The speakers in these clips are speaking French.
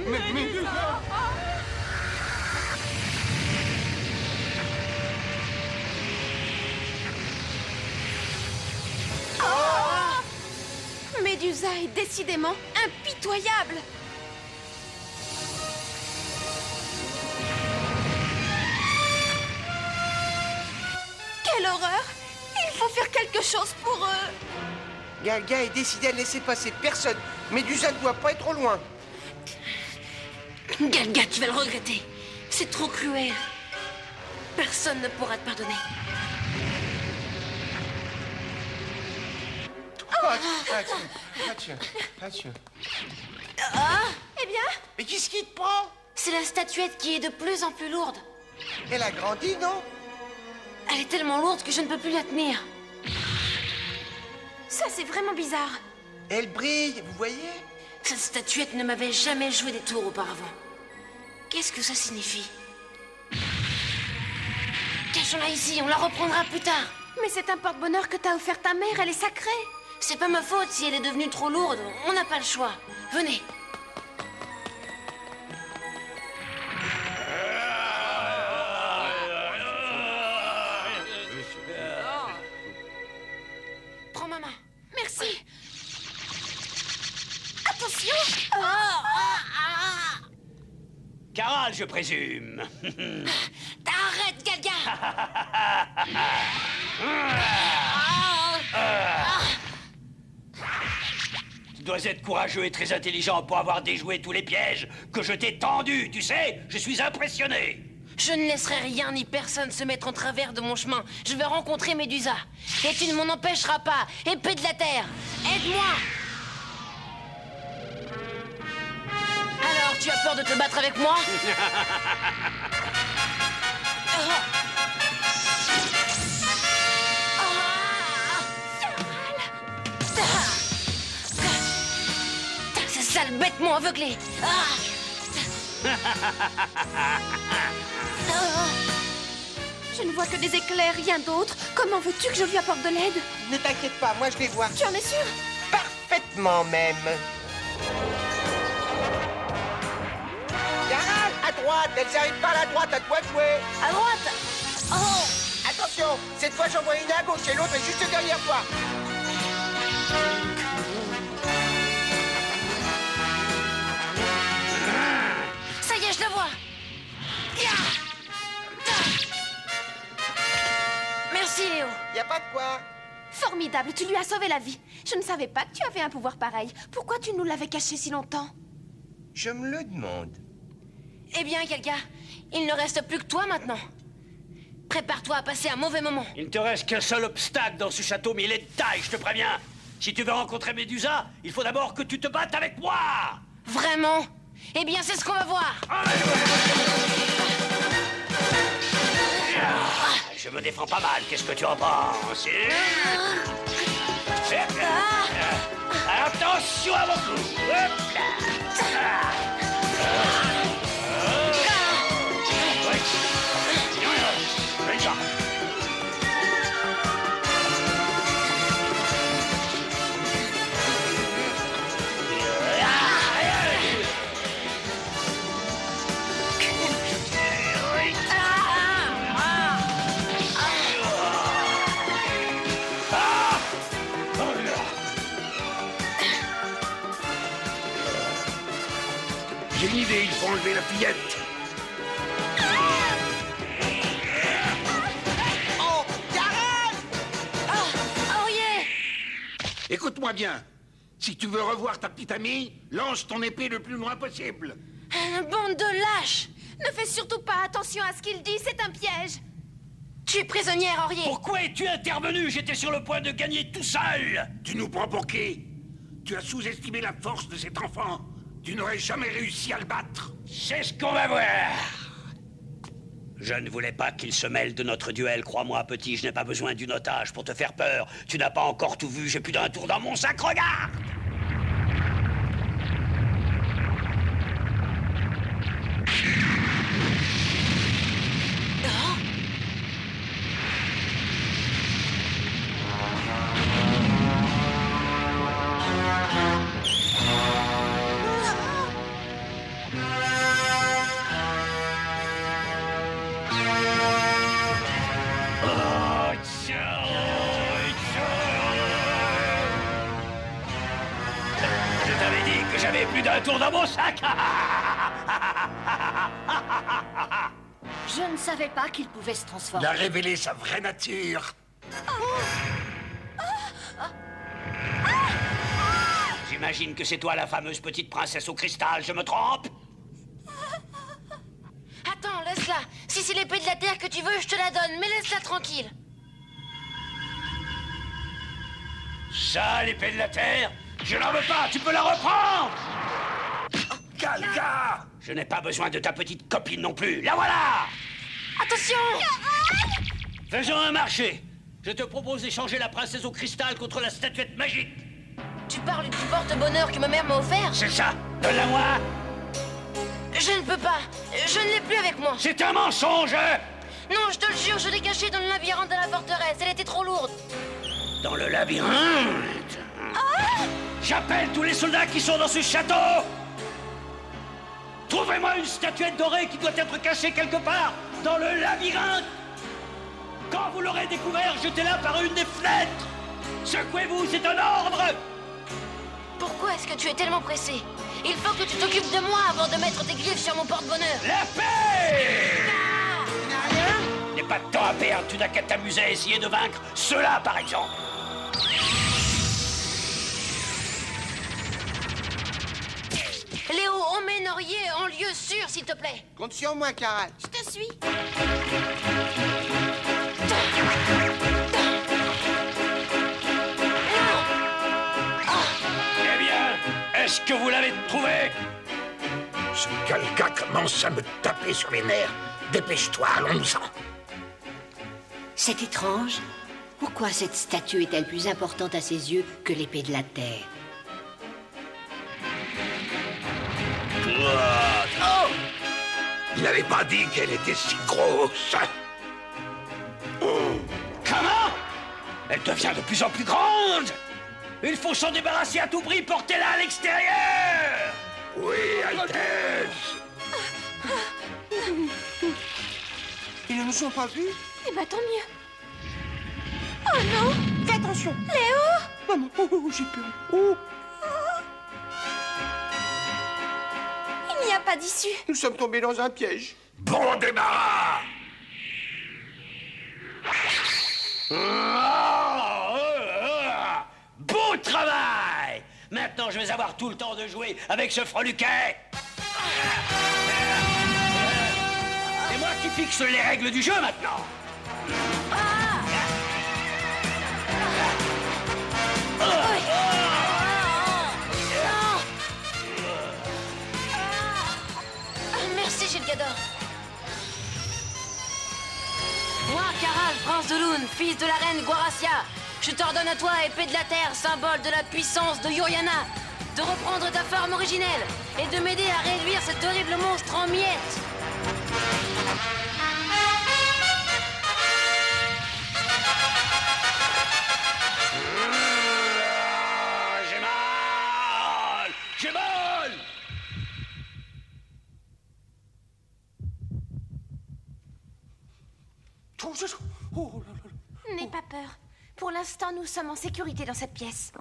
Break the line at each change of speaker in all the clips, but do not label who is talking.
Médusa.
Médusa est décidément impitoyable. Quelle horreur! Il faut faire quelque chose pour eux.
Galga est décidé à ne laisser passer personne. Médusa ne doit pas être au loin.
Galga, tu vas le regretter. C'est trop cruel. Personne ne pourra te pardonner.
Attention.
Eh bien,
Mais qu'est-ce qui te prend?
c'est la statuette qui est de plus en plus lourde.
Elle a grandi, non?
Elle est tellement lourde que je ne peux plus la tenir. Ça, c'est vraiment bizarre.
Elle brille, vous voyez?
Cette statuette ne m'avait jamais joué des tours auparavant. Qu'est-ce que ça signifie? Cachons-la ici, on la reprendra plus tard. Mais c'est un porte-bonheur que t'as offert ta mère, elle est sacrée. C'est pas ma faute si elle est devenue trop lourde, on n'a pas le choix. Venez. Prends ma main. Merci. Attention.
Caral, je présume.
Arrête, Galga.
Tu dois être courageux et très intelligent pour avoir déjoué tous les pièges que je t'ai tendus, tu sais. Je suis impressionné.
Je ne laisserai rien ni personne se mettre en travers de mon chemin. Je vais rencontrer Médusa. Et tu ne m'en empêcheras pas. Épée de la terre, aide-moi. Alors, tu as peur de te battre avec moi? Ces sales bêtes m'ont aveuglé. Je ne vois que des éclairs, rien d'autre. Comment veux-tu que je lui apporte de l'aide?
Ne t'inquiète pas, moi je les vois.
Tu en es sûr?
Parfaitement même. Caral, à droite, elles n'arrivent pas à la droite, à toi de jouer.
À droite. Oh!
Attention, cette fois j'en vois une à gauche et l'autre est juste derrière toi.
Ça y est, je la vois. Merci, Léo.
Y a pas de quoi.
Formidable, tu lui as sauvé la vie. Je ne savais pas que tu avais un pouvoir pareil. Pourquoi tu nous l'avais caché si longtemps?
Je me le demande.
Eh bien, Galga, il ne reste plus que toi maintenant. Prépare-toi à passer un mauvais moment.
Il ne te reste qu'un seul obstacle dans ce château, mais il est de taille, je te préviens. Si tu veux rencontrer Médusa, il faut d'abord que tu te battes avec moi.
Vraiment? Eh bien, c'est ce qu'on va voir.
Je me défends pas mal, qu'est-ce que tu en penses? Attention à mon cou. Hop là.
J'ai une idée, il faut enlever la fillette.
Oh, Caral!
Oh yeah!
Écoute-moi bien. Si tu veux revoir ta petite amie, lance ton épée le plus loin possible.
Bande de lâches! Ne fais surtout pas attention à ce qu'il dit, c'est un piège. Tu es prisonnière, Aurier.
Pourquoi es-tu intervenu? J'étais sur le point de gagner tout seul.
Tu nous prends pour qui? Tu as sous-estimé la force de cet enfant. Tu n'aurais jamais réussi à le battre.
C'est ce qu'on va voir. Je ne voulais pas qu'il se mêle de notre duel. Crois-moi, petit, je n'ai pas besoin d'une otage pour te faire peur. Tu n'as pas encore tout vu, j'ai plus d'un tour dans mon sac, regarde! plus d'un tour dans mon sac.
Je ne savais pas qu'il pouvait se transformer.
Il a révélé sa vraie nature.
J'imagine que c'est toi la fameuse petite princesse au cristal, je me trompe?
Attends, laisse-la. Si c'est l'épée de la terre que tu veux, je te la donne, mais laisse-la tranquille.
Ça, l'épée de la terre? Je n'en veux pas, tu peux la reprendre!
Galga!
Je n'ai pas besoin de ta petite copine non plus, la voilà!
Attention!
Faisons un marché. Je te propose d'échanger la princesse au cristal contre la statuette magique.
Tu parles du porte-bonheur que ma mère m'a offert?
C'est ça, donne-la-moi.
Je ne peux pas. Je ne l'ai plus avec moi.
C'est un mensonge!
Non, je te le jure, je l'ai cachée dans le labyrinthe de la forteresse. Elle était trop lourde.
Dans le labyrinthe? J'appelle tous les soldats qui sont dans ce château! Trouvez-moi une statuette dorée qui doit être cachée quelque part dans le labyrinthe! Quand vous l'aurez découvert, jetez-la par une des fenêtres! Secouez-vous, c'est un ordre!
Pourquoi est-ce que tu es tellement pressé? Il faut que tu t'occupes de moi avant de mettre tes griffes sur mon porte-bonheur.
La paix! N'aie pas de temps à perdre, tu n'as qu'à t'amuser à essayer de vaincre ceux-là, par exemple.
Léo, emmèneriez en lieu sûr, s'il te plaît.
Compte sur moi, Caral.
Je te suis.
Eh bien, est-ce que vous l'avez trouvé?
Ce Galga commence à me taper sur les nerfs. Dépêche-toi, allons-nous-en.
C'est étrange. Pourquoi cette statue est-elle plus importante à ses yeux que l'épée de la terre?
Oh! Il n'avait pas dit qu'elle était si grosse.
Comment? Elle devient de plus en plus grande! Il faut s'en débarrasser à tout prix, portez-la à l'extérieur!
Oui, Altesse.
Ils ne nous ont pas vus?
Eh ben, tant mieux. Oh non!
Fais attention!
Léo!
Maman, j'ai peur. Oh,
Il n'y a pas d'issue.
nous sommes tombés dans un piège.
Bon débarras.
Beau travail! Maintenant, je vais avoir tout le temps de jouer avec ce freluquet! C'est moi qui fixe les règles du jeu, maintenant!
Merci, Gilgador. Moi, Caral, prince de Lune, fils de la reine Guaracia, je t'ordonne à toi, épée de la terre, symbole de la puissance de Yoriana, de reprendre ta forme originelle et de m'aider à réduire cet horrible monstre en miettes.
J'ai mal! J'ai mal!
Oh là là.
N'aie pas peur. Pour l'instant, nous sommes en sécurité dans cette pièce.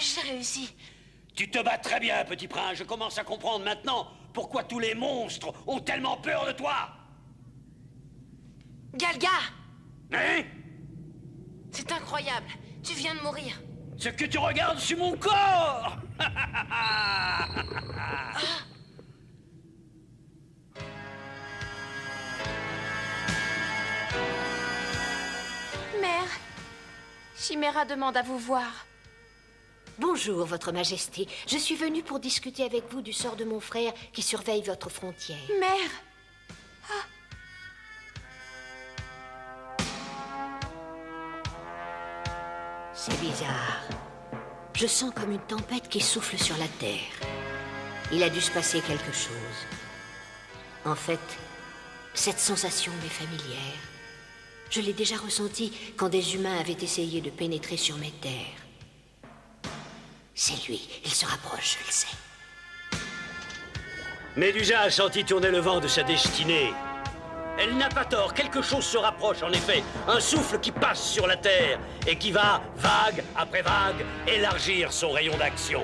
J'ai réussi.
Tu te bats très bien, petit prince. Je commence à comprendre maintenant pourquoi tous les monstres ont tellement peur de toi.
Galga!
Hein?
C'est incroyable. Tu viens de mourir.
Ce que tu regardes sur mon corps!
Mère, Chimera demande à vous voir.
Bonjour, Votre Majesté. Je suis venue pour discuter avec vous du sort de mon frère qui surveille votre frontière.
Mère!
C'est bizarre. Je sens comme une tempête qui souffle sur la terre. Il a dû se passer quelque chose. En fait, cette sensation m'est familière. Je l'ai déjà ressentie quand des humains avaient essayé de pénétrer sur mes terres. C'est lui, il se rapproche, je le sais.
Médusa a senti tourner le vent de sa destinée. Elle n'a pas tort, quelque chose se rapproche en effet. Un souffle qui passe sur la Terre et qui va, vague après vague, élargir son rayon d'action.